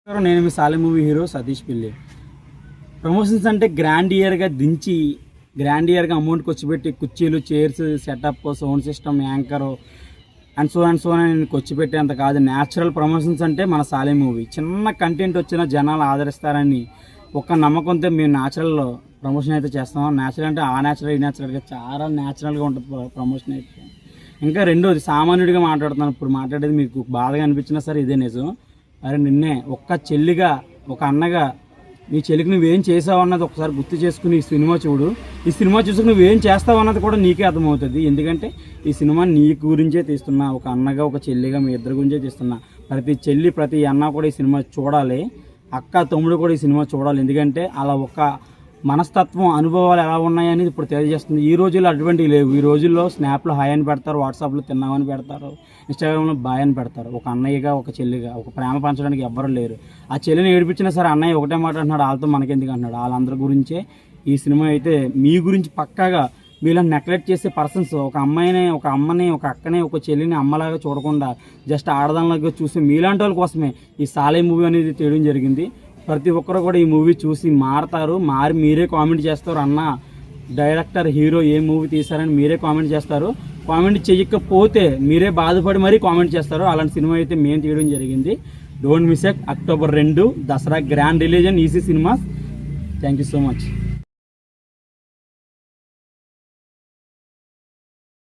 నేను మీ సాలె movie hero Satish పిల్లి. ప్రమోషన్స్ అంటే గ్రాండ్ ఇయర్గా దించి గ్రాండ్ ఇయర్గా అమౌంట్ ఖర్చుపెట్టి కుర్చీలు, chairs, setup, sound system, anchor and so అని ఖర్చుపెట్టేంత కాదు. న్యాచురల్ ప్రమోషన్స్ అంటే మన సాలె మూవీ. చిన్న కంటెంట్ వచ్చినా జనాలు ఆదరిస్తారని ఒక నమ్మకంతో మేము న్యాచురల్ ప్రమోషన్ అయితే చేస్తాం. న్యాచురల్ అంటే ఆ న్యాచురల్ ఈ న్యాచురల్గా చాలా న్యాచురల్గా ఉంటుంది ప్రమోషన్ అయితే. ఇంకా రెండోది, సామాన్యుడిగా మాట్లాడుతున్నాను. ఇప్పుడు మాట్లాడేది మీకు బాధగా అనిపించినా సరే ఇదే నిజం. అరే నిన్నే ఒక్క చెల్లిగా, ఒక అన్నగా నీ చెల్లికి నువ్వేం చేసావు అన్నది ఒకసారి గుర్తు చేసుకుని ఈ సినిమా చూడు. ఈ సినిమా చూసుకుని నువ్వేం చేస్తావు అన్నది కూడా నీకే అర్థమవుతుంది. ఎందుకంటే ఈ సినిమా నీ గురించే తీస్తున్నా, ఒక అన్నగా ఒక చెల్లిగా మీ ఇద్దరి గురించే తీస్తున్నా. ప్రతి చెల్లి ప్రతి అన్న కూడా ఈ సినిమా చూడాలి, అక్క తమ్ముడు కూడా ఈ సినిమా చూడాలి. ఎందుకంటే అలా ఒక మనస్తత్వం, అనుభవాలు ఎలా ఉన్నాయనేది ఇప్పుడు తెలియజేస్తుంది. ఈ రోజుల్లో అటువంటివి లేవు. ఈ రోజుల్లో స్నాప్లో హాయ్ అని పెడతారు, వాట్సాప్లో తిన్నామని పెడతారు, ఇన్స్టాగ్రామ్లో బాయ్ అని పెడతారు. ఒక అన్నయ్యగా ఒక చెల్లిగా ఒక ప్రేమ పంచడానికి ఎవ్వరూ లేరు. ఆ చెల్లిని ఏడిపించినా సరే అన్నయ్య ఒకటే మాట అంటున్నాడు, వాళ్ళతో మనకెందుకు అంటున్నాడు. వాళ్ళందరి గురించే ఈ సినిమా అయితే. మీ గురించి పక్కాగా మీలా నెగ్లెక్ట్ చేసే పర్సన్స్, ఒక అమ్మాయిని, ఒక అమ్మని, ఒక అక్కని, ఒక చెల్లిని అమ్మలాగా చూడకుండా జస్ట్ ఆడదానిలాగా చూసి మీలాంటి వాళ్ళ కోసమే ఈ సాలె మూవీ అనేది తీయడం జరిగింది. ప్రతి ఒక్కరు కూడా ఈ మూవీ చూసి మారతారు. మారి మీరే కామెంట్ చేస్తారు, అన్న డైరెక్టర్ హీరో ఏ మూవీ తీశారని మీరే కామెంట్ చేస్తారు. కామెంట్ చేయకపోతే మీరే బాధపడి మరీ కామెంట్ చేస్తారు. అలాంటి సినిమా అయితే మేము తీయడం జరిగింది. Don't miss it. October 2 Dasara grand release EC cinemas. Thank you so much.